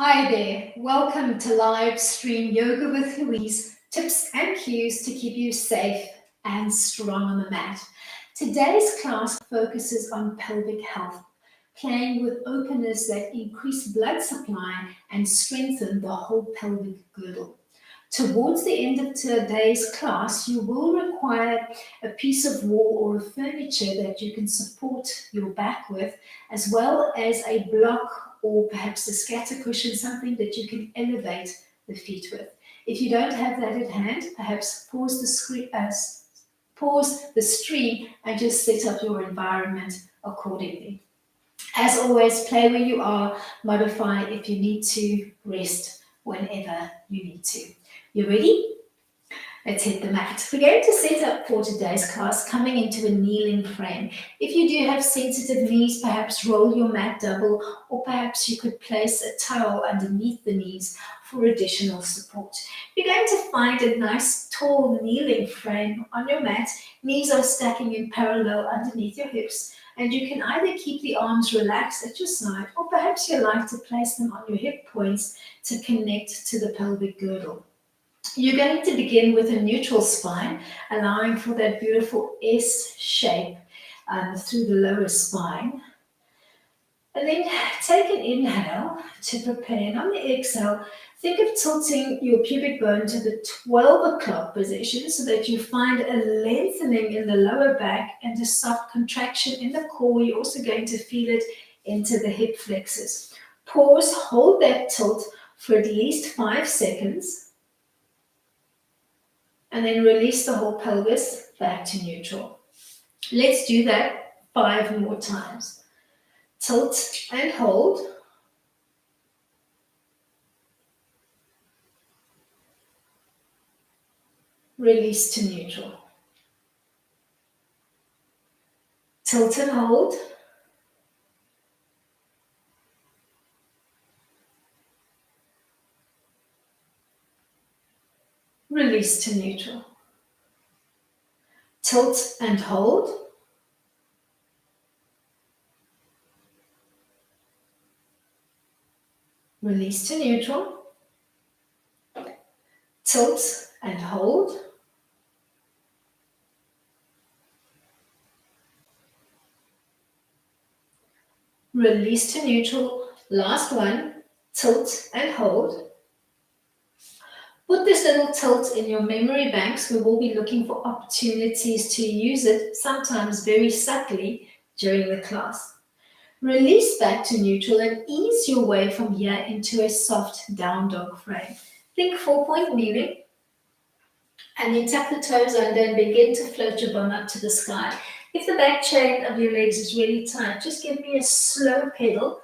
Hi there, welcome to live stream Yoga with Louise, tips and cues to keep you safe and strong on the mat. Today's class focuses on pelvic health, playing with openers that increase blood supply and strengthen the whole pelvic girdle. Towards the end of today's class, you will require a piece of wall or furniture that you can support your back with, as well as a block or perhaps a scatter cushion, something that you can elevate the feet with. If you don't have that at hand, perhaps pause the stream and just set up your environment accordingly. As always, play where you are, modify if you need to, rest whenever you need to. You ready? Let's hit the mat. We're going to set up for today's class coming into a kneeling frame. If you do have sensitive knees, perhaps roll your mat double, or perhaps you could place a towel underneath the knees for additional support. You're going to find a nice tall kneeling frame on your mat. Knees are stacking in parallel underneath your hips, and you can either keep the arms relaxed at your side, or perhaps you like to place them on your hip points to connect to the pelvic girdle. You're going to begin with a neutral spine, allowing for that beautiful S shape through the lower spine. And then take an inhale to prepare. And on the exhale, think of tilting your pubic bone to the 12 o'clock position so that you find a lengthening in the lower back and a soft contraction in the core. You're also going to feel it into the hip flexors. Pause, hold that tilt for at least 5 seconds. And then release the whole pelvis back to neutral. Let's do that 5 more times. Tilt and hold. Release to neutral. Tilt and hold. Release to neutral. Tilt and hold. Release to neutral. Tilt and hold. Release to neutral. Last one. Tilt and hold. Put this little tilt in your memory banks. We will be looking for opportunities to use it, sometimes very subtly, during the class. Release back to neutral and ease your way from here into a soft down dog frame. Think 4-point kneeling, and then tuck the toes under and begin to float your bum up to the sky. If the back chain of your legs is really tight, just give me a slow pedal.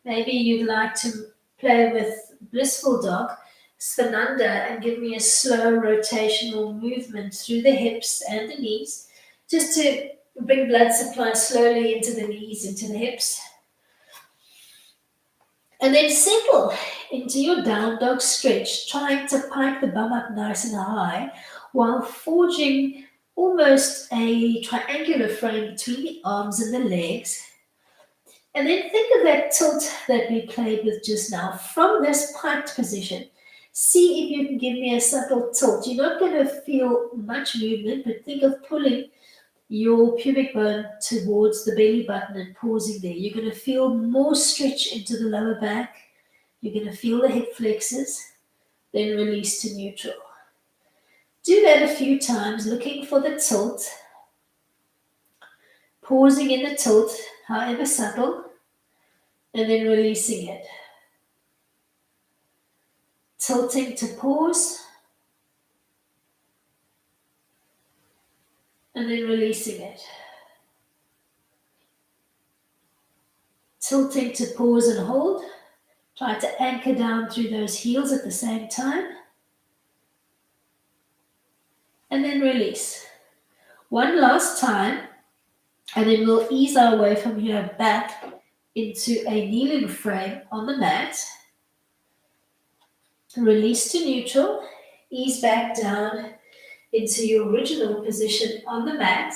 Maybe you'd like to play with blissful dog, Svananda, and give me a slow rotational movement through the hips and the knees, just to bring blood supply slowly into the knees, into the hips. And then settle into your down dog stretch, trying to pipe the bum up nice and high while forging almost a triangular frame between the arms and the legs. And then think of that tilt that we played with just now. From this piped position, see if you can give me a subtle tilt. You're not going to feel much movement, but think of pulling your pubic bone towards the belly button and pausing there. You're going to feel more stretch into the lower back. You're going to feel the hip flexors, then release to neutral. Do that a few times, looking for the tilt, pausing in the tilt, however subtle, and then releasing it. Tilting to pause, and then releasing it. Tilting to pause and hold. Try to anchor down through those heels at the same time. And then release. One last time, and then we'll ease our way from here back into a kneeling frame on the mat. Release to neutral. Ease back down into your original position on the mat.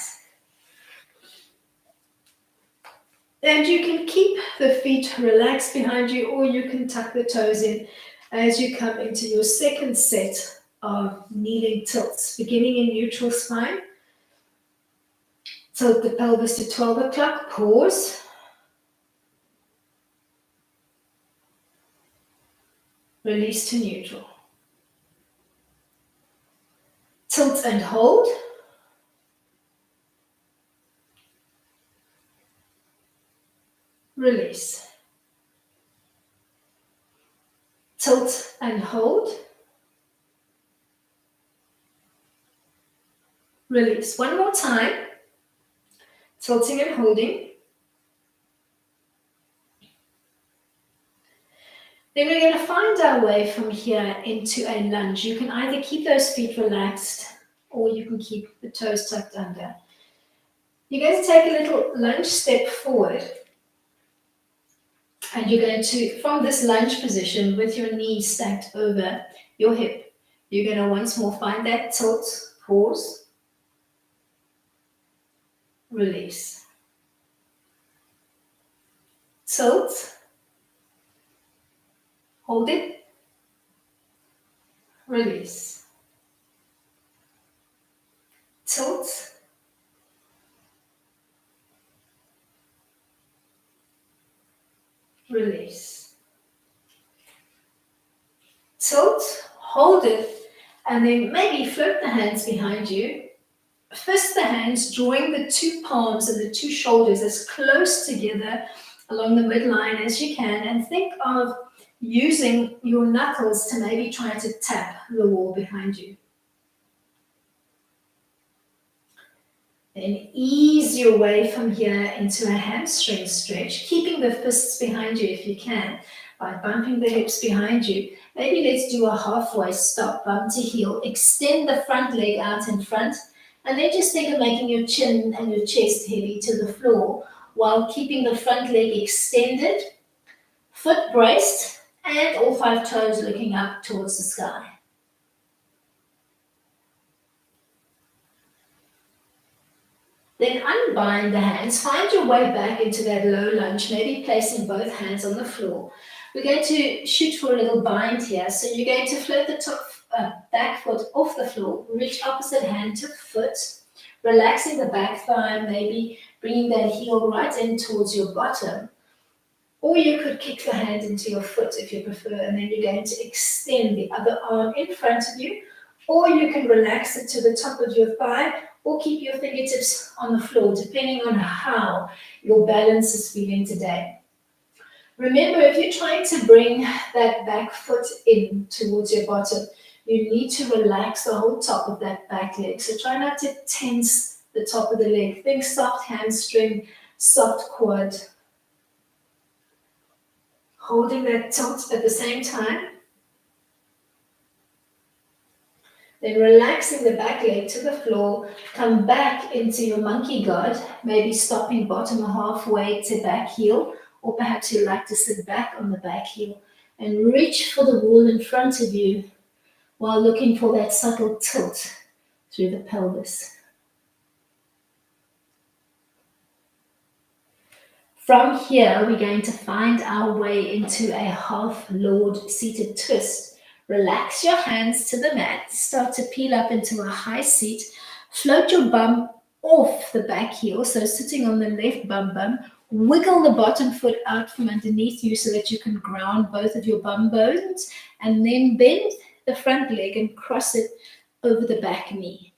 And you can keep the feet relaxed behind you, or you can tuck the toes in as you come into your second set of kneeling tilts, beginning in neutral spine. Tilt the pelvis to 12 o'clock, pause. Release to neutral. Tilt and hold. Release. Tilt and hold. Release. One more time. Tilting and holding. Then we're going to find our way from here into a lunge. You can either keep those feet relaxed or you can keep the toes tucked under. You're going to take a little lunge step forward. And you're going to, from this lunge position with your knees stacked over your hip, you're going to once more find that tilt, pause, release. Tilt, hold it, release. Tilt, release. Tilt, hold it, and then maybe float the hands behind you. Fist the hands, drawing the two palms and the two shoulders as close together along the midline as you can, and think of using your knuckles to maybe try to tap the wall behind you. Then ease your way from here into a hamstring stretch, keeping the fists behind you if you can, by bumping the hips behind you. Maybe let's do a halfway stop, bump to heel, extend the front leg out in front, and then just think of making your chin and your chest heavy to the floor while keeping the front leg extended, foot braced, and all 5 toes looking up towards the sky. Then unbind the hands, find your way back into that low lunge, maybe placing both hands on the floor. We're going to shoot for a little bind here. So you're going to float the top back foot off the floor, reach opposite hand to foot, relaxing the back thigh, maybe bringing that heel right in towards your bottom. Or you could kick the hand into your foot if you prefer, and then you're going to extend the other arm in front of you, or you can relax it to the top of your thigh, or keep your fingertips on the floor, depending on how your balance is feeling today. Remember, if you're trying to bring that back foot in towards your bottom, you need to relax the whole top of that back leg. So try not to tense the top of the leg. Think soft hamstring, soft quad. Holding that tilt at the same time. Then relaxing the back leg to the floor, come back into your monkey guard, maybe stopping bottom halfway to back heel, or perhaps you like to sit back on the back heel and reach for the wall in front of you while looking for that subtle tilt through the pelvis. From here, we're going to find our way into a half Lord seated twist. Relax your hands to the mat, start to peel up into a high seat, float your bum off the back heel, so sitting on the left bum, wiggle the bottom foot out from underneath you so that you can ground both of your bum bones, and then bend the front leg and cross it over the back knee.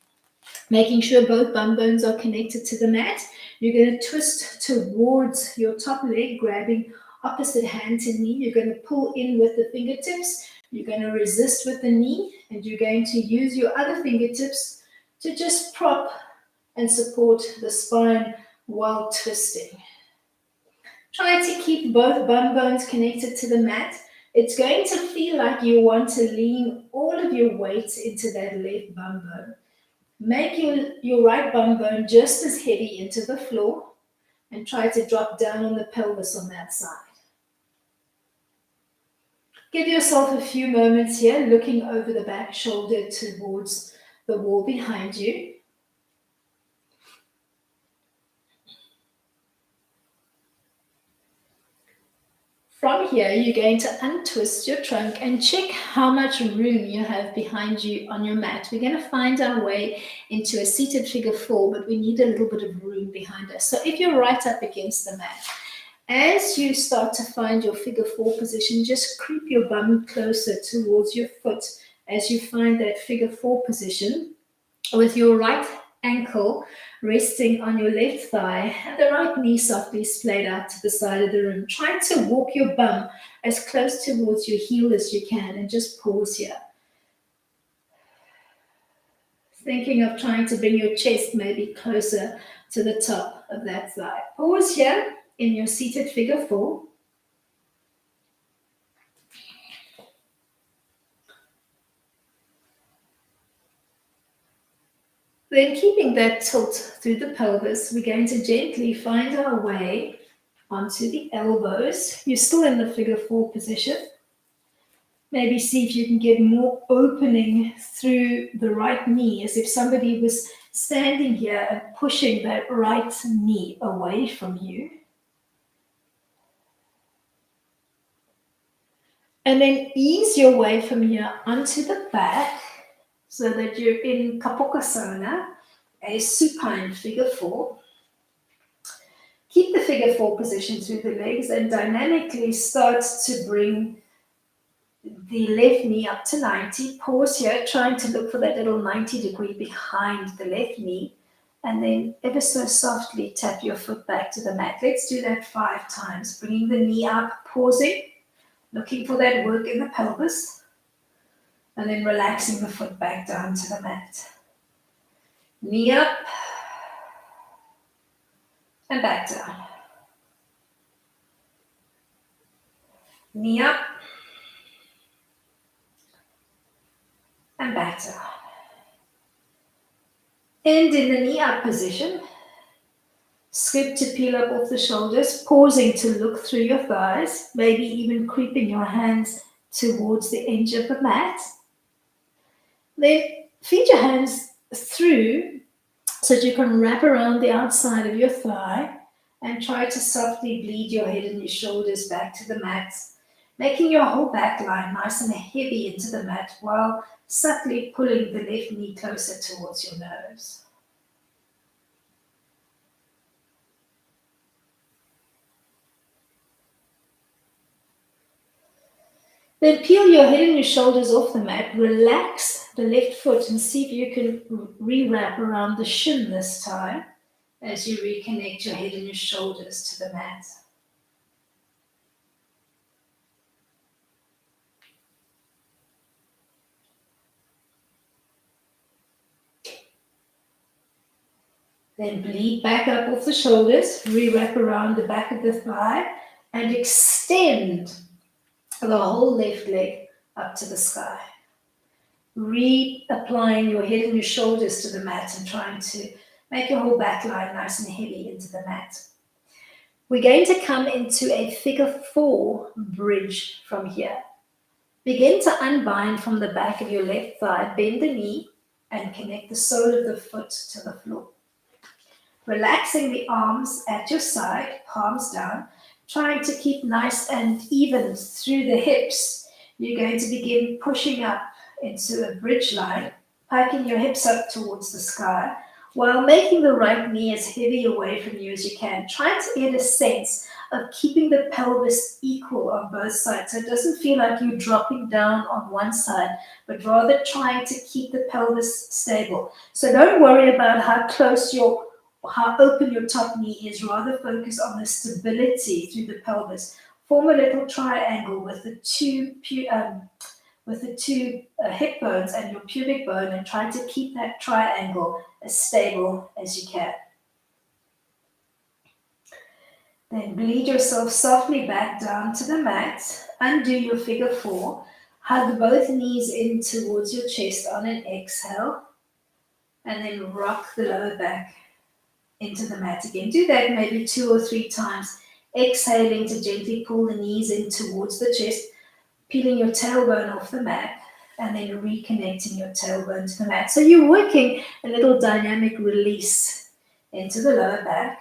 Making sure both bum bones are connected to the mat. You're going to twist towards your top leg, grabbing opposite hand to knee. You're going to pull in with the fingertips. You're going to resist with the knee, and you're going to use your other fingertips to just prop and support the spine while twisting. Try to keep both bum bones connected to the mat. It's going to feel like you want to lean all of your weight into that left bum bone. Make your right bum bone just as heavy into the floor, and try to drop down on the pelvis on that side. Give yourself a few moments here, looking over the back shoulder towards the wall behind you. From here, you're going to untwist your trunk and check how much room you have behind you on your mat. We're going to find our way into a seated figure 4, but we need a little bit of room behind us. So if you're right up against the mat, as you start to find your figure 4 position, just creep your bum closer towards your foot as you find that figure 4 position, with your right ankle resting on your left thigh and the right knee softly splayed out to the side of the room. Try to walk your bum as close towards your heel as you can and just pause here. Thinking of trying to bring your chest maybe closer to the top of that thigh. Pause here in your seated figure 4. Then keeping that tilt through the pelvis, we're going to gently find our way onto the elbows. You're still in the figure 4 position. Maybe see if you can get more opening through the right knee, as if somebody was standing here and pushing that right knee away from you. And then ease your way from here onto the back so that you're in Kapokasana, a supine figure 4. Keep the figure 4 position through the legs and dynamically start to bring the left knee up to 90. Pause here, trying to look for that little 90-degree behind the left knee. And then ever so softly tap your foot back to the mat. Let's do that 5 times. Bringing the knee up, pausing, looking for that work in the pelvis. And then relaxing the foot back down to the mat. Knee up and back down. Knee up and back down. And in the knee up position, scoop to peel up off the shoulders, pausing to look through your thighs, maybe even creeping your hands towards the edge of the mat. Then feed your hands through so that you can wrap around the outside of your thigh and try to softly bleed your head and your shoulders back to the mat, making your whole back line nice and heavy into the mat while subtly pulling the left knee closer towards your nose. Then peel your head and your shoulders off the mat, relax the left foot and see if you can re-wrap around the shin this time as you reconnect your head and your shoulders to the mat. Then bleed back up off the shoulders, re-wrap around the back of the thigh and extend the whole left leg up to the sky. Reapplying your head and your shoulders to the mat and trying to make your whole back line nice and heavy into the mat. We're going to come into a figure 4 bridge from here. Begin to unbind from the back of your left thigh, bend the knee and connect the sole of the foot to the floor. Relaxing the arms at your side, palms down, trying to keep nice and even through the hips. You're going to begin pushing up into a bridge line, piking your hips up towards the sky, while making the right knee as heavy away from you as you can. Try to get a sense of keeping the pelvis equal on both sides, so it doesn't feel like you're dropping down on one side, but rather trying to keep the pelvis stable. So don't worry about how open your top knee is, rather focus on the stability through the pelvis. Form a little triangle with the two hip bones and your pubic bone and try to keep that triangle as stable as you can. Then bleed yourself softly back down to the mat, undo your figure 4, hug both knees in towards your chest on an exhale, and then rock the lower back into the mat again. Do that maybe 2 or 3 times, exhaling to gently pull the knees in towards the chest, peeling your tailbone off the mat, and then reconnecting your tailbone to the mat. So you're working a little dynamic release into the lower back.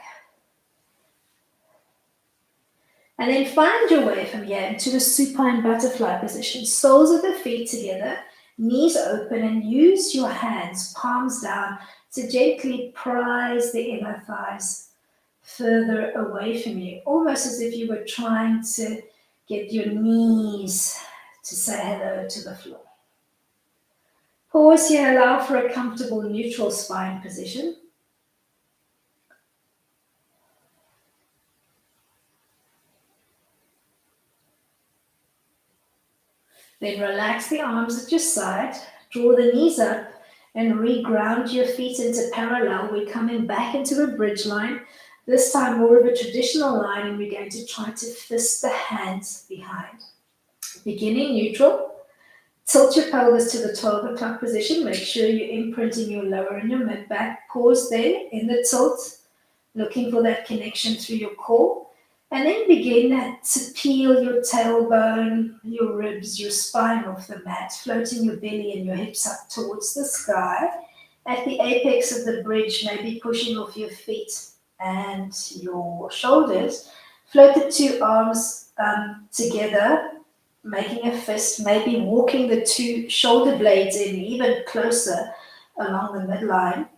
And then find your way from here into the supine butterfly position. Soles of the feet together, knees open, and use your hands, palms down, to gently prise the inner thighs further away from you, almost as if you were trying to get your knees to say hello to the floor. Pause here, allow for a comfortable neutral spine position. Then relax the arms at your side, draw the knees up, and re-ground your feet into parallel. We're coming back into a bridge line, this time more of a traditional line, and we're going to try to fist the hands behind. Beginning neutral, tilt your pelvis to the 12 o'clock position. Make sure you're imprinting your lower and your mid back. Pause there in the tilt, looking for that connection through your core. And then begin to peel your tailbone, your ribs, your spine off the mat, floating your belly and your hips up towards the sky. At the apex of the bridge, maybe pushing off your feet and your shoulders. Float the two arms together, making a fist, maybe walking the two shoulder blades in even closer along the midline,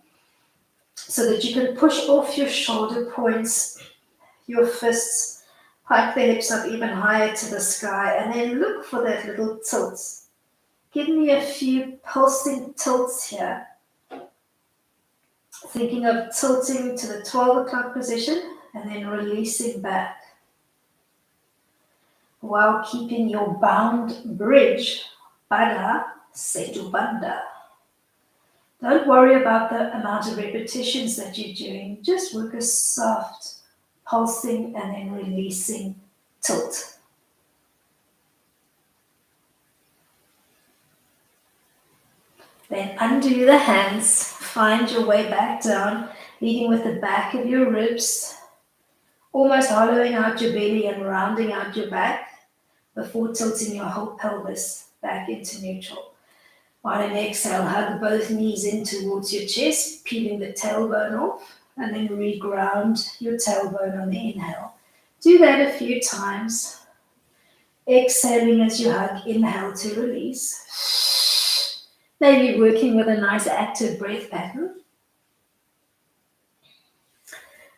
so that you can push off your shoulder points, your fists, hike the hips up even higher to the sky, and then look for that little tilt. Give me a few pulsing tilts here. Thinking of tilting to the 12 o'clock position and then releasing back, while keeping your bound bridge, Pada Setu Bandha. Don't worry about the amount of repetitions that you're doing. Just work a soft pulsing and then releasing tilt. Then undo the hands, find your way back down, leading with the back of your ribs, almost hollowing out your belly and rounding out your back before tilting your whole pelvis back into neutral. On an exhale, hug both knees in towards your chest, peeling the tailbone off, and then re-ground your tailbone on the inhale. Do that a few times. Exhaling as you hug, inhale to release. Maybe working with a nice active breath pattern.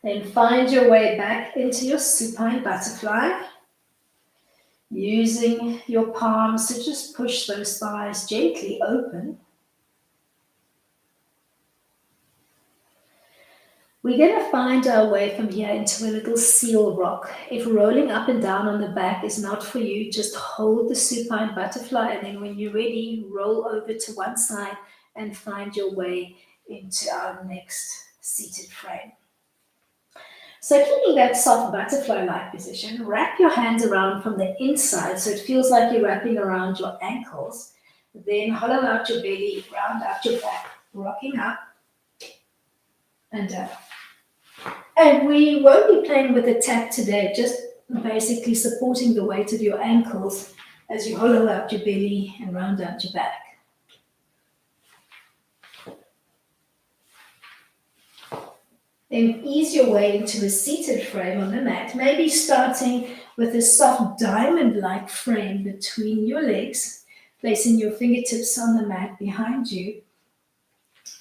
Then find your way back into your supine butterfly, using your palms to just push those thighs gently open. We're going to find our way from here into a little seal rock. If rolling up and down on the back is not for you, just hold the supine butterfly, and then when you're ready, roll over to one side and find your way into our next seated frame. So keeping that soft butterfly-like position, wrap your hands around from the inside so it feels like you're wrapping around your ankles. Then hollow out your belly, round out your back, rocking up and down. And we won't be playing with the tap today, just basically supporting the weight of your ankles as you hollow out your belly and round out your back. Then ease your way into a seated frame on the mat, maybe starting with a soft diamond-like frame between your legs, placing your fingertips on the mat behind you.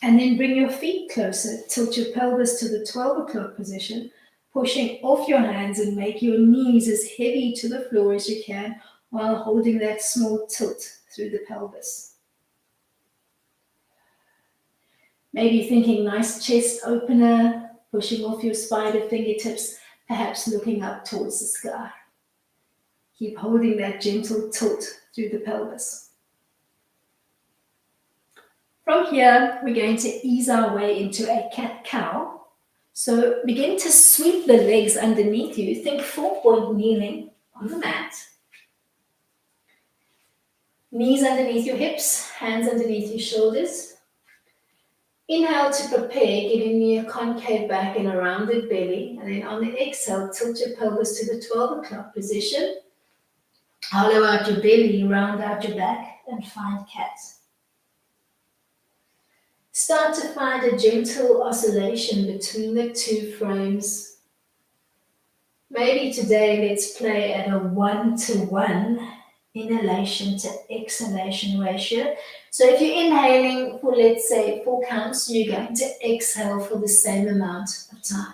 And then bring your feet closer, tilt your pelvis to the 12 o'clock position, pushing off your hands and make your knees as heavy to the floor as you can while holding that small tilt through the pelvis. Maybe thinking nice chest opener, pushing off your spider fingertips, perhaps looking up towards the sky. Keep holding that gentle tilt through the pelvis. From here, we're going to ease our way into a cat-cow. So begin to sweep the legs underneath you. Think 4-point kneeling on the mat. Knees underneath your hips, hands underneath your shoulders. Inhale to prepare, giving me a concave back and a rounded belly. And then on the exhale, tilt your pelvis to the 12 o'clock position. Hollow out your belly, round out your back, and find cat. Start to find a gentle oscillation between the two frames. Maybe today let's play at a 1-to-1 inhalation to exhalation ratio. So if you're inhaling for, let's say, 4 counts, you're going to exhale for the same amount of time.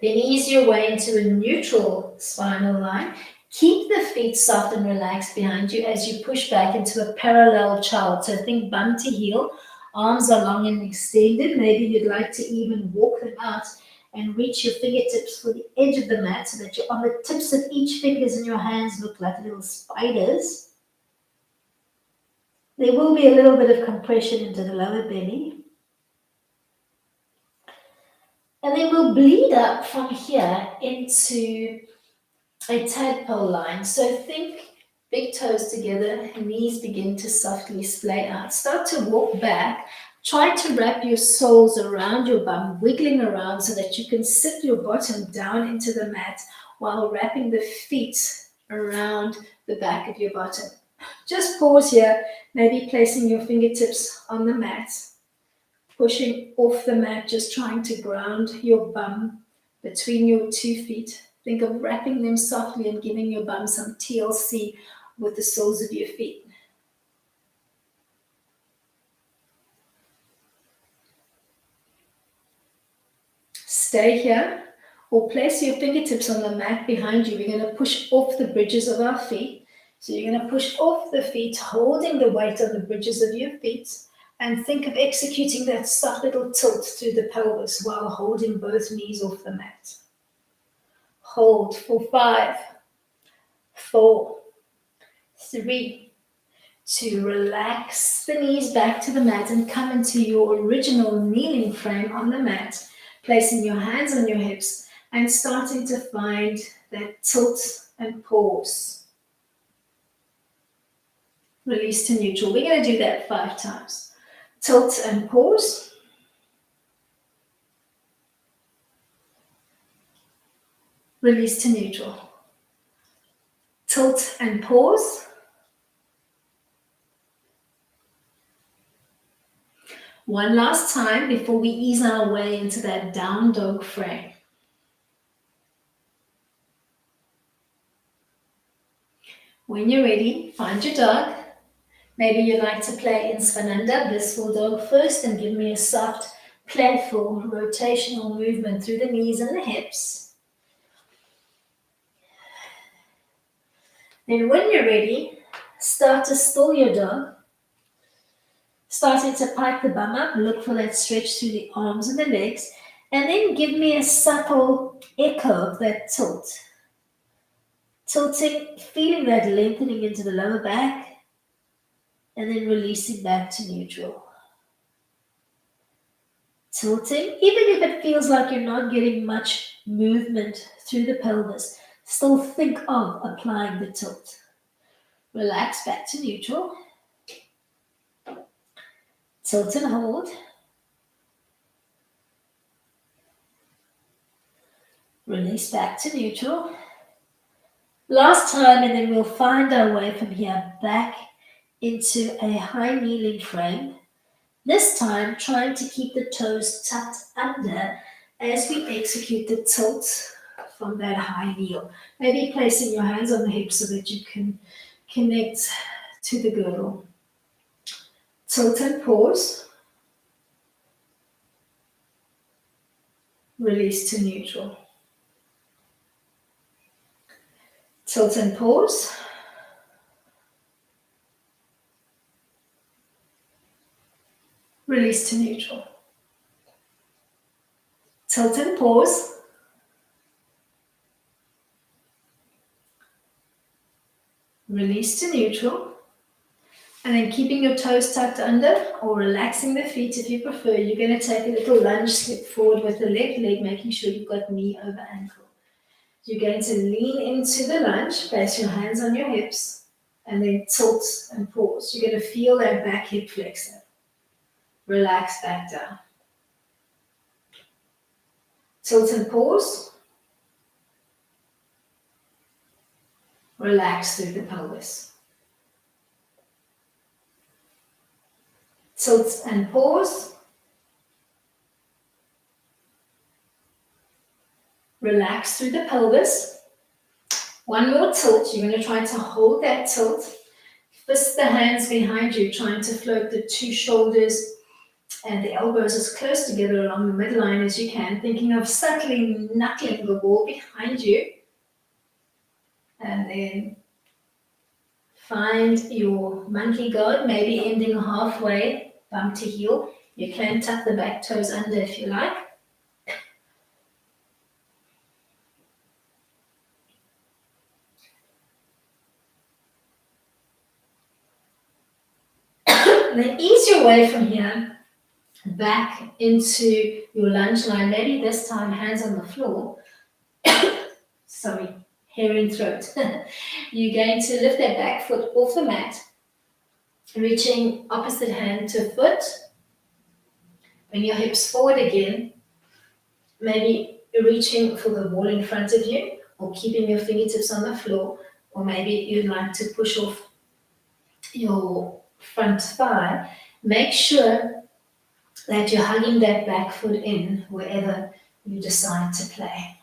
Then ease your way into a neutral spinal line. Keep the feet soft and relaxed behind you as you push back into a parallel child. So think bum to heel, arms are long and extended. Maybe you'd like to even walk them out and reach your fingertips for the edge of the mat so that you're on the tips of each fingers and your hands look like little spiders. There will be a little bit of compression into the lower belly. And then we'll bleed up from here into a tadpole line. So think big toes together, knees begin to softly splay out. Start to walk back. Try to wrap your soles around your bum, wiggling around so that you can sit your bottom down into the mat while wrapping the feet around the back of your bottom. Just pause here, maybe placing your fingertips on the mat, pushing off the mat, just trying to ground your bum between your 2 feet. Think of wrapping them softly and giving your bum some TLC with the soles of your feet. Stay here or place your fingertips on the mat behind you. We're going to push off the bridges of our feet. So you're going to push off the feet, holding the weight on the bridges of your feet. And think of executing that soft little tilt through the pelvis while holding both knees off the mat. Hold for 5, 4, 3, 2. Relax the knees back to the mat and come into your original kneeling frame on the mat, placing your hands on your hips and starting to find that tilt and pause. Release to neutral. We're going to do that 5 times. Tilt and pause. Release to neutral. Tilt and pause. One last time before we ease our way into that down dog frame. When you're ready, find your dog. Maybe you'd like to play in Svananda, blissful dog first, and give me a soft, playful, rotational movement through the knees and the hips. Then when you're ready, start to still your dog. Starting to pipe the bum up, look for that stretch through the arms and the legs, and then give me a subtle echo of that tilt. Tilting, feeling that lengthening into the lower back, and then releasing back to neutral. Tilting, even if it feels like you're not getting much movement through the pelvis, still think of applying the tilt. Relax back to neutral. Tilt and hold. Release back to neutral. Last time, and then we'll find our way from here back into a high kneeling frame. This time, trying to keep the toes tucked under as we execute the tilt from that high kneel. Maybe placing your hands on the hips so that you can connect to the girdle. Tilt and pause. Release to neutral. Tilt and pause. Release to neutral. Tilt and pause. Release to neutral. And then keeping your toes tucked under or relaxing the feet if you prefer, you're going to take a little lunge step forward with the left leg, making sure you've got knee over ankle. You're going to lean into the lunge, place your hands on your hips, and then tilt and pause. You're going to feel that back hip flexor. Relax back down. Tilt and pause. Relax through the pelvis. Tilt and pause. Relax through the pelvis. One more tilt. You're going to try to hold that tilt. Fist the hands behind you, trying to float the two shoulders and the elbows as close together along the midline as you can, thinking of subtly knuckling the wall behind you. And then find your monkey guard, maybe ending halfway, bum to heel. You can tuck the back toes under if you like. And then ease your way from here back into your lunge line. Maybe this time hands on the floor. Sorry, hair in throat. You're going to lift that back foot off the mat, reaching opposite hand to foot. Bring your hips forward again. Maybe reaching for the wall in front of you, or keeping your fingertips on the floor, or maybe you'd like to push off your front thigh. Make sure that you're hugging that back foot in wherever you decide to play.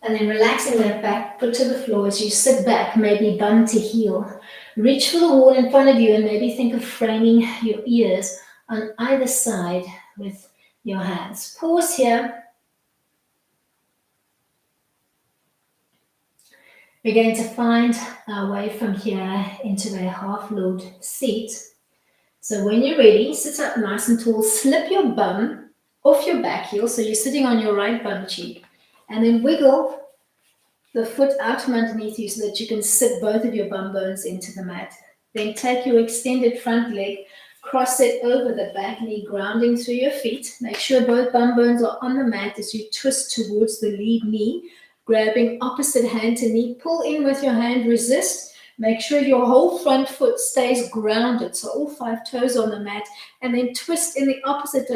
And then relaxing that back foot to the floor as you sit back, maybe bum to heel. Reach for the wall in front of you and maybe think of framing your ears on either side with your hands. Pause here. We're going to find our way from here into a half load seat. So when you're ready, sit up nice and tall, slip your bum off your back heel, so you're sitting on your right bum cheek, and then wiggle the foot out from underneath you so that you can sit both of your bum bones into the mat. Then take your extended front leg, cross it over the back knee, grounding through your feet. Make sure both bum bones are on the mat as you twist towards the lead knee, grabbing opposite hand to knee. Pull in with your hand, resist. Make sure your whole front foot stays grounded, so all 5 toes on the mat, and then twist in the opposite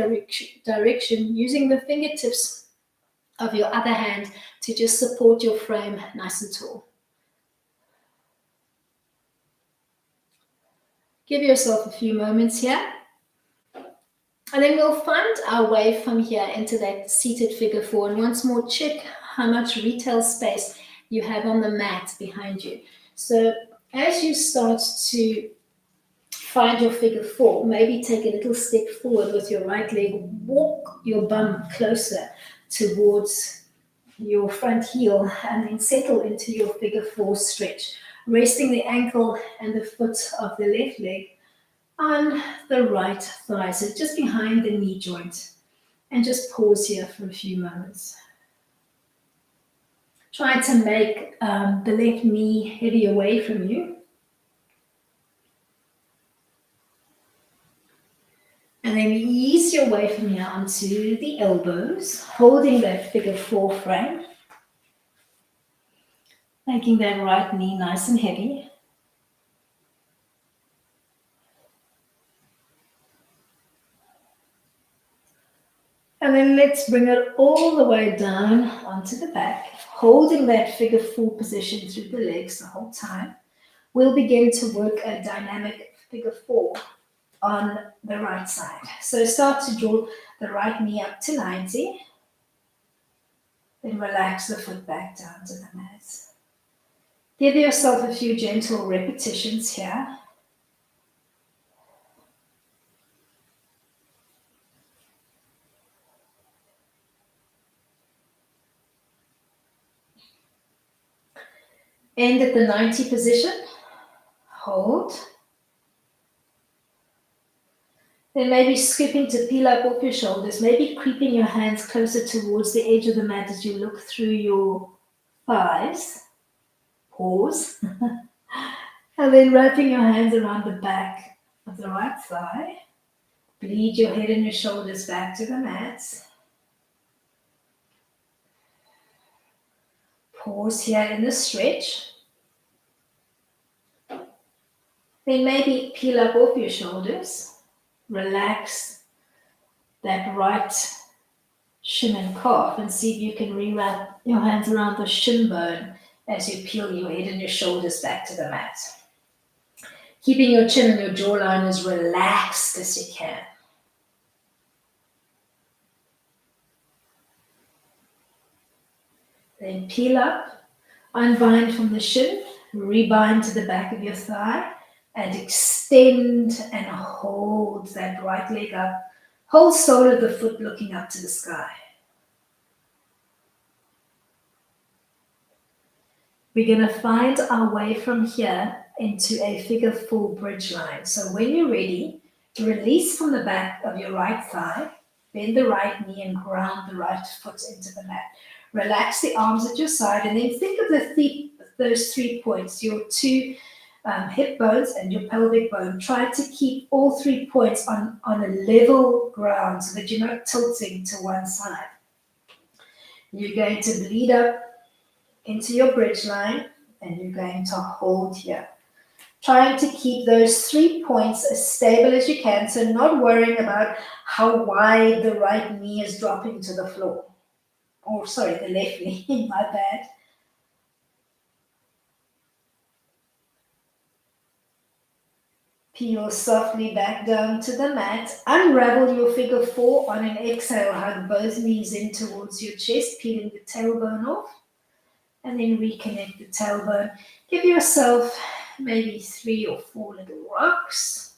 direction using the fingertips of your other hand to just support your frame nice and tall. Give yourself a few moments here. And then we'll find our way from here into that seated figure 4. And once more, check how much retail space you have on the mat behind you. So as you start to find your figure 4, maybe take a little step forward with your right leg. Walk your bum closer towards your front heel and then settle into your figure 4 stretch, resting the ankle and the foot of the left leg on the right thigh, so just behind the knee joint, and just pause here for a few moments. Try to make the left knee heavy away from you. And then ease your way from here onto the elbows, holding that figure 4 frame, making that right knee nice and heavy. And then let's bring it all the way down onto the back, holding that figure 4 position through the legs the whole time. We'll begin to work a dynamic figure 4 on the right side. So start to draw the right knee up to 90. Then relax the foot back down to the mat. Give yourself a few gentle repetitions here. End at the 90 position. Hold. Then maybe scooping to peel up off your shoulders, maybe creeping your hands closer towards the edge of the mat as you look through your thighs. Pause. And then wrapping your hands around the back of the right thigh. Bleed your head and your shoulders back to the mat. Pause here in the stretch. Then maybe peel up off your shoulders. Relax that right shin and calf, and see if you can rewrap your hands around the shin bone as you peel your head and your shoulders back to the mat. Keeping your chin and your jawline as relaxed as you can. Then peel up, unbind from the shin, rebind to the back of your thigh, and extend and hold that right leg up. Whole sole of the foot looking up to the sky. We're going to find our way from here into a figure 4 bridge line. So when you're ready, release from the back of your right thigh, bend the right knee and ground the right foot into the mat. Relax the arms at your side, and then think of those 3 points, your 2 hip bones and your pelvic bone. Try to keep all 3 points on a level ground so that you're not tilting to one side. You're going to bleed up into your bridge line, and you're going to hold here. Trying to keep those 3 points as stable as you can, so not worrying about how wide the right knee is dropping to the floor. Or sorry, the left knee, my bad. Peel softly back down to the mat. Unravel your figure 4 on an exhale. Hug both knees in towards your chest, peeling the tailbone off. And then reconnect the tailbone. Give yourself maybe 3 or 4 little rocks.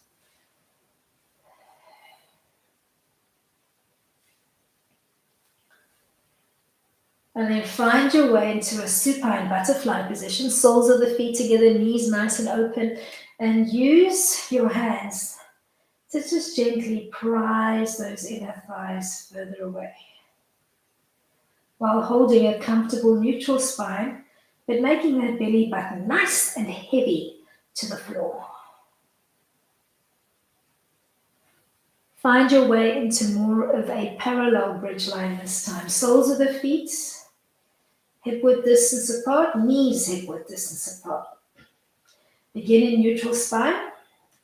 And then find your way into a supine butterfly position. Soles of the feet together, knees nice and open. And use your hands to just gently prise those inner thighs further away, while holding a comfortable neutral spine, but making that belly button nice and heavy to the floor. Find your way into more of a parallel bridge line this time. Soles of the feet, hip-width distance apart, knees hip-width distance apart. Begin in neutral spine.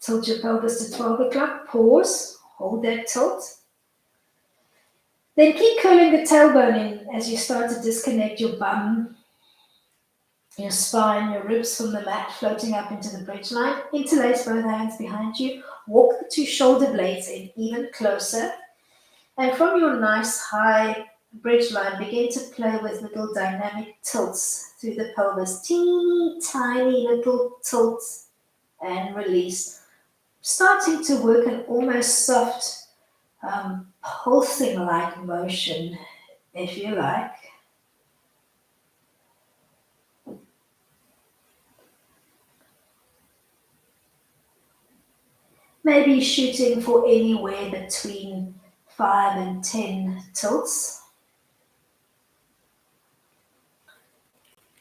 Tilt your pelvis to 12 o'clock. Pause. Hold that tilt. Then keep curling the tailbone in as you start to disconnect your bum, your spine, your ribs from the mat, floating up into the bridge line. Interlace both hands behind you. Walk the 2 shoulder blades in even closer. And from your nice high bridge line, begin to play with little dynamic tilts through the pelvis. Teeny tiny little tilts and release. Starting to work an almost soft pulsing-like motion, if you like. Maybe shooting for anywhere between 5 and 10 tilts.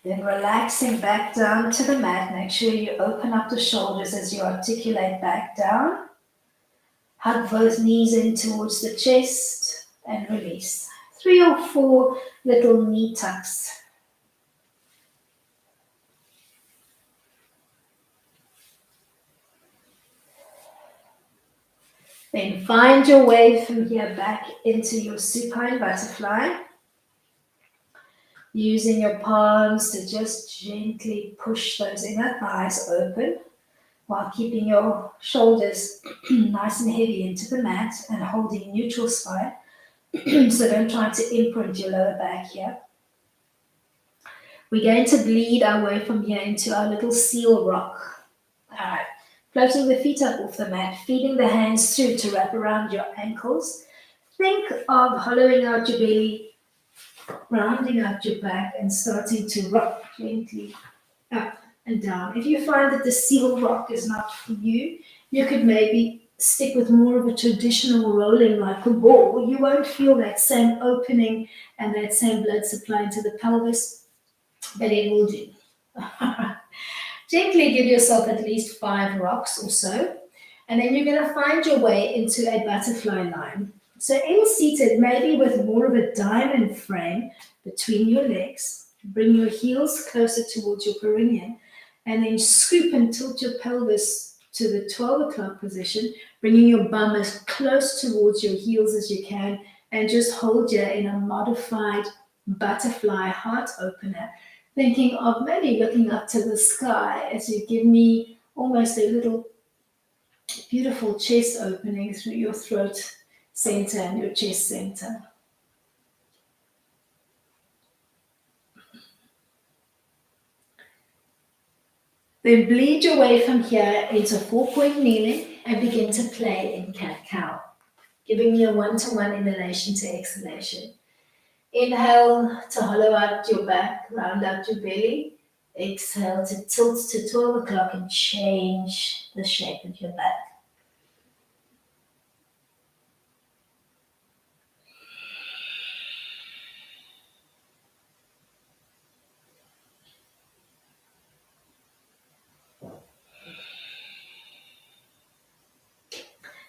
Then relaxing back down to the mat. Make sure you open up the shoulders as you articulate back down. Hug both knees in towards the chest and release. 3 or 4 little knee tucks. Then find your way from here back into your supine butterfly. Using your palms to just gently push those inner thighs open while keeping your shoulders nice and heavy into the mat and holding neutral spine. So don't try to imprint your lower back here. We're going to bleed our way from here into our little seal rock. All right. Floating the feet up off the mat, feeding the hands through to wrap around your ankles. Think of hollowing out your belly, rounding out your back, and starting to rock gently up and down. If you find that the seal rock is not for you, you could maybe stick with more of a traditional rolling like a ball. You won't feel that same opening and that same blood supply into the pelvis, but it will do. Gently give yourself at least 5 rocks or so, and then you're going to find your way into a butterfly line. So in seated, maybe with more of a diamond frame between your legs, bring your heels closer towards your perineum, and then scoop and tilt your pelvis to the 12 o'clock position, bringing your bum as close towards your heels as you can, and just hold here in a modified butterfly heart opener, thinking of maybe looking up to the sky as you give me almost a little beautiful chest opening through your throat center and your chest center. Then bleed your way from here into 4-point kneeling and begin to play in cat-cow, giving me a one-to-one inhalation to exhalation. Inhale to hollow out your back, round out your belly. Exhale to tilt to 12 o'clock and change the shape of your back.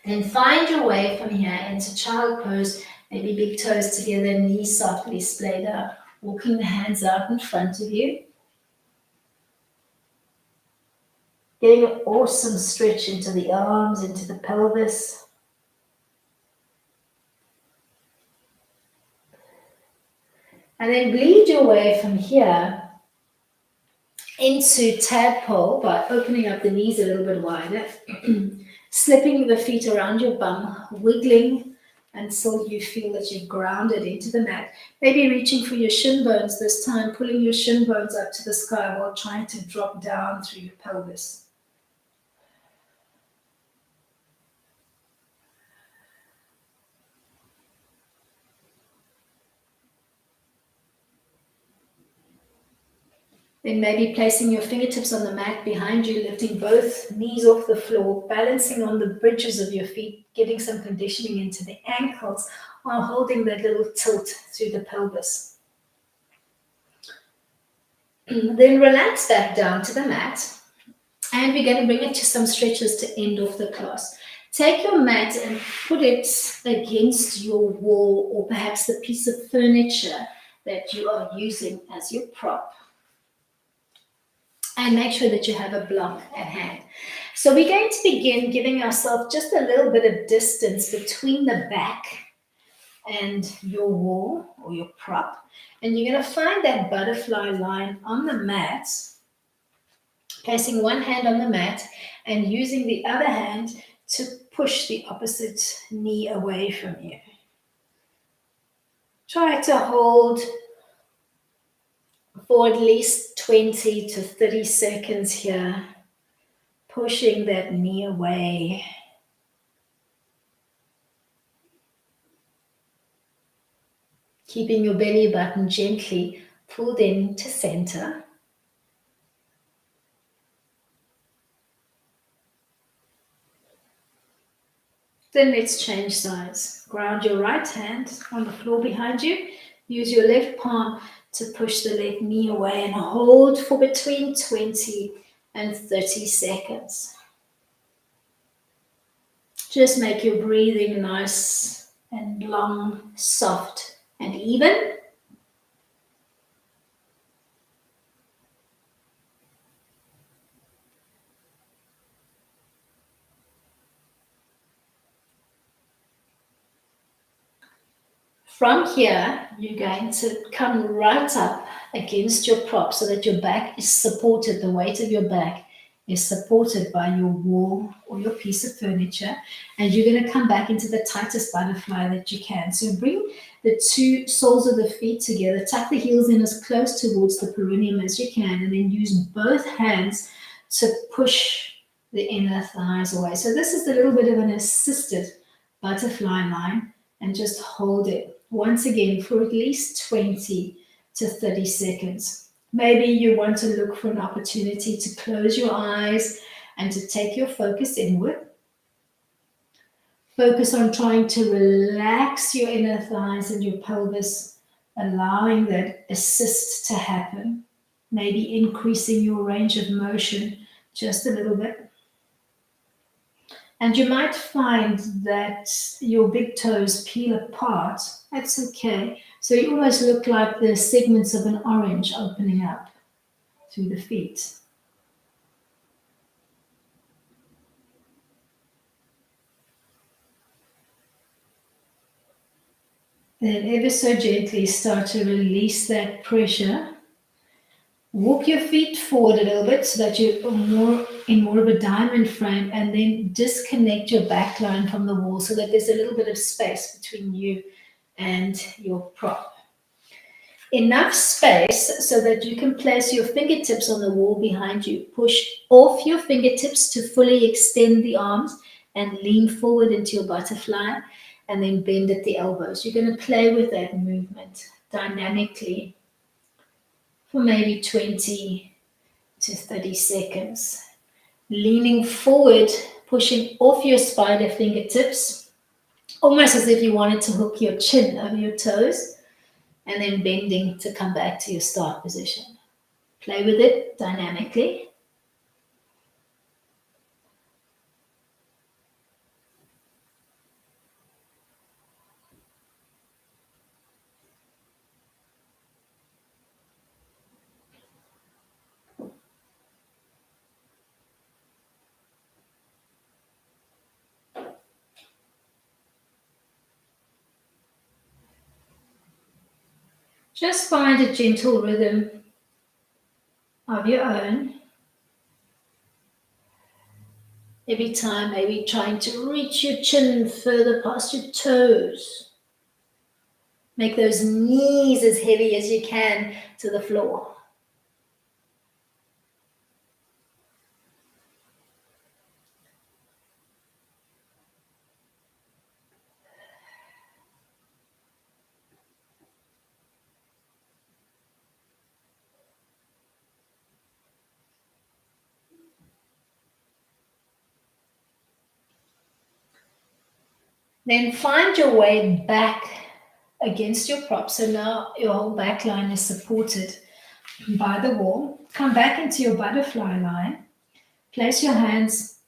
Then find your way from here into child pose, maybe big toes together, knees softly splayed out, walking the hands out in front of you. Getting an awesome stretch into the arms, into the pelvis. And then bleed your way from here into tadpole by opening up the knees a little bit wider. Slipping the feet around your bum, wiggling until you feel that you're grounded into the mat. Maybe reaching for your shin bones this time, pulling your shin bones up to the sky while trying to drop down through your pelvis. Then maybe placing your fingertips on the mat behind you, lifting both knees off the floor, balancing on the bridges of your feet, getting some conditioning into the ankles while holding that little tilt through the pelvis. Then relax back down to the mat, and we're going to bring it to some stretches to end off the class. Take your mat and put it against your wall or perhaps the piece of furniture that you are using as your prop. And make sure that you have a block at hand. So we're going to begin giving ourselves just a little bit of distance between the back and your wall or your prop. And you're going to find that butterfly line on the mat, placing one hand on the mat and using the other hand to push the opposite knee away from you. Try to hold for at least 20 to 30 seconds here, pushing that knee away. Keeping your belly button gently pulled in to center. Then let's change sides. Ground your right hand on the floor behind you. Use your left palm to push the left knee away and hold for between 20 and 30 seconds. Just make your breathing nice and long, soft and even. From here, you're going to come right up against your prop so that your back is supported, the weight of your back is supported by your wall or your piece of furniture, and you're going to come back into the tightest butterfly that you can. So bring the two soles of the feet together, tuck the heels in as close towards the perineum as you can, and then use both hands to push the inner thighs away. So this is a little bit of an assisted butterfly line, and just hold it once again for at least 20 to 30 seconds. Maybe you want to look for an opportunity to close your eyes and to take your focus inward. Focus on trying to relax your inner thighs and your pelvis, allowing that assist to happen. Maybe increasing your range of motion just a little bit. And you might find that your big toes peel apart. That's okay. So you almost look like the segments of an orange opening up through the feet. Then ever so gently start to release that pressure. Walk your feet forward a little bit so that you're more of a diamond frame, and then disconnect your back line from the wall so that there's a little bit of space between you and your prop. Enough space so that you can place your fingertips on the wall behind you. Push off your fingertips to fully extend the arms and lean forward into your butterfly, and then bend at the elbows. You're going to play with that movement dynamically for maybe 20 to 30 seconds. Leaning forward, pushing off your spider fingertips, almost as if you wanted to hook your chin over your toes, and then bending to come back to your start position. Play with it dynamically. Just find a gentle rhythm of your own. Every time, maybe trying to reach your chin further past your toes. Make those knees as heavy as you can to the floor. Then find your way back against your prop. So now your whole back line is supported by the wall. Come back into your butterfly line. Place your hands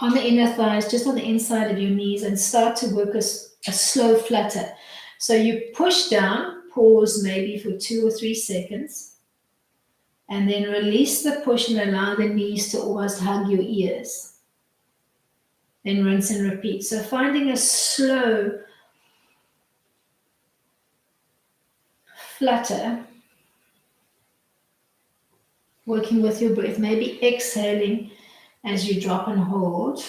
on the inner thighs, just on the inside of your knees, and start to work a slow flutter. So you push down, pause maybe for 2 or 3 seconds, and then release the push and allow the knees to almost hug your ears. Then rinse and repeat. So finding a slow flutter, working with your breath, maybe exhaling as you drop and hold.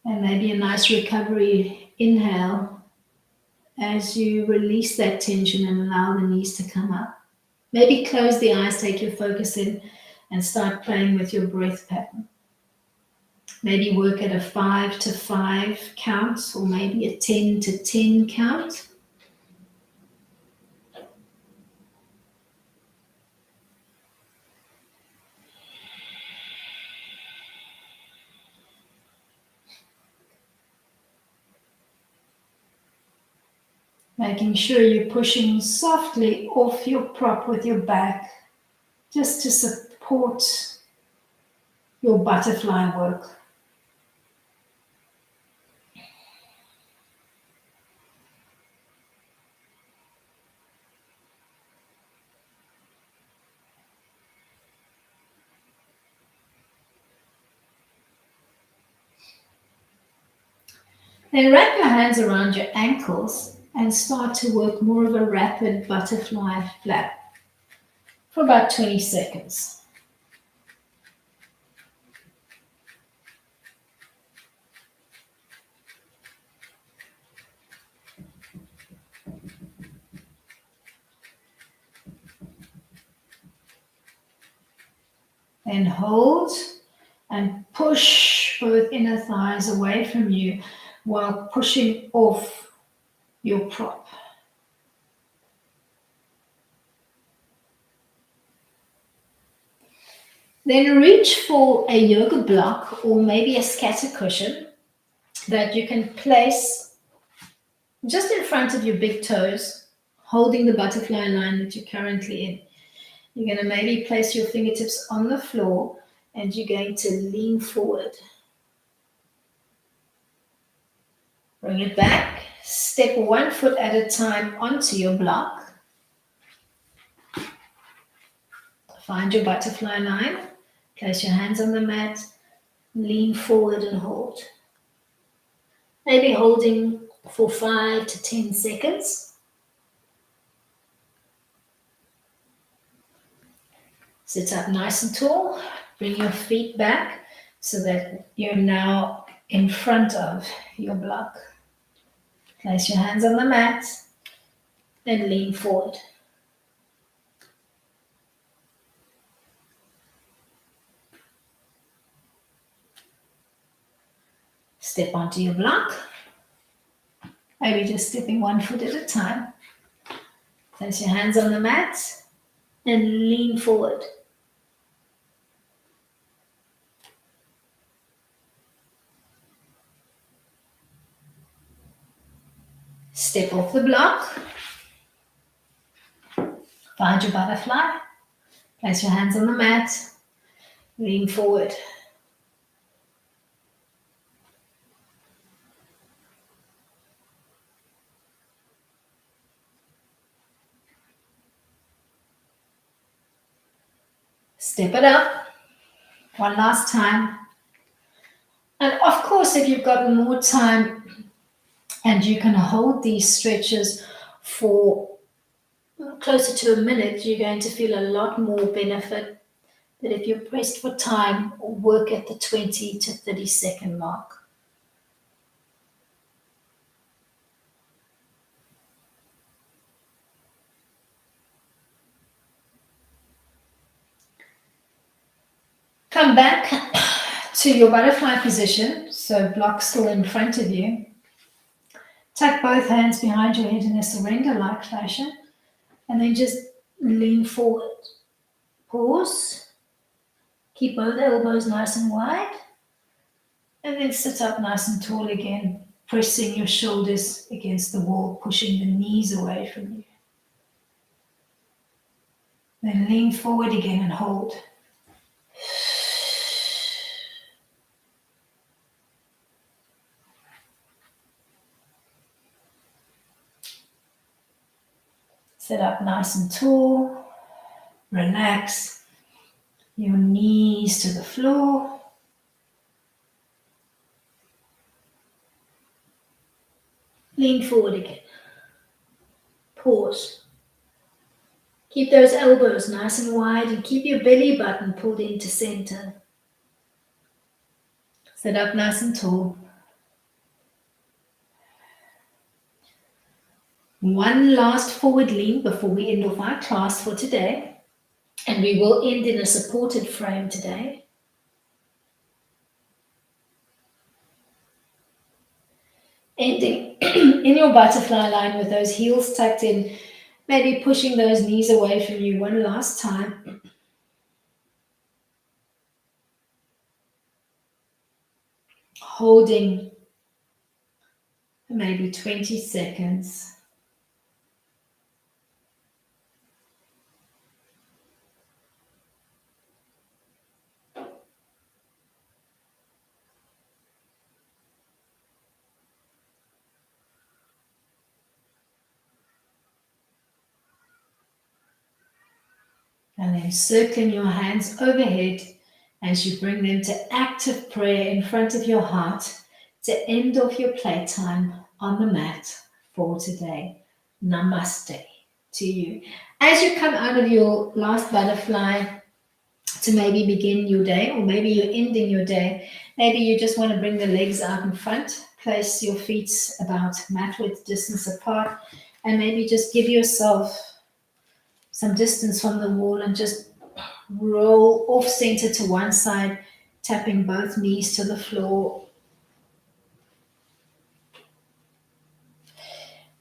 And maybe a nice recovery inhale as you release that tension and allow the knees to come up. Maybe close the eyes, take your focus in, and start playing with your breath pattern. Maybe work at a 5 to 5 count, or maybe a 10 to 10 count. Making sure you're pushing softly off your prop with your back, just to support your butterfly work. Then wrap your hands around your ankles and start to work more of a rapid butterfly flap for about 20 seconds. Then hold and push both inner thighs away from you while pushing off your prop. Then reach for a yoga block or maybe a scatter cushion that you can place just in front of your big toes, holding the butterfly line that you're currently in. You're going to maybe place your fingertips on the floor and you're going to lean forward. Bring it back. Step 1 foot at a time onto your block. Find your butterfly line. Place your hands on the mat. Lean forward and hold. Maybe holding for 5 to 10 seconds. Sit up nice and tall. Bring your feet back so that you're now in front of your block. Place your hands on the mat and lean forward. Step onto your block. Maybe just stepping one foot at a time. Place your hands on the mat and lean forward. Step off the block. Find your butterfly. Place your hands on the mat. Lean forward. Step it up. One last time. And of course, if you've got more time and you can hold these stretches for closer to a minute, you're going to feel a lot more benefit than if you're pressed for time or work at the 20 to 30 second mark. Come back to your butterfly position, so block still in front of you. Tuck both hands behind your head in a surrender-like fashion, and then just lean forward. Pause. Keep both elbows nice and wide, and then sit up nice and tall again, pressing your shoulders against the wall, pushing the knees away from you. Then lean forward again and hold. Sit up nice and tall. Relax your knees to the floor. Lean forward again. Pause. Keep those elbows nice and wide and keep your belly button pulled into center. Sit up nice and tall. One last forward lean before we end off our class for today. And we will end in a supported frame today. Ending in your butterfly line with those heels tucked in, maybe pushing those knees away from you one last time. Holding maybe 20 seconds. And then circling your hands overhead as you bring them to active prayer in front of your heart to end off your playtime on the mat for today. Namaste to you. As you come out of your last butterfly to maybe begin your day, or maybe you're ending your day, maybe you just want to bring the legs out in front, place your feet about mat width distance apart, and maybe just give yourself some distance from the wall and just roll off center to one side, tapping both knees to the floor.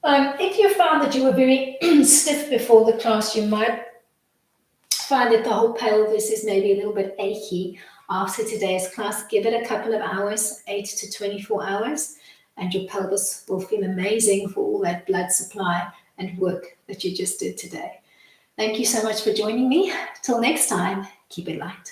If you found that you were very stiff before the class, you might find that the whole pelvis is maybe a little bit achy after today's class. Give it a couple of hours, 8 to 24 hours, and your pelvis will feel amazing for all that blood supply and work that you just did today. Thank you so much for joining me. Till next time, keep it light.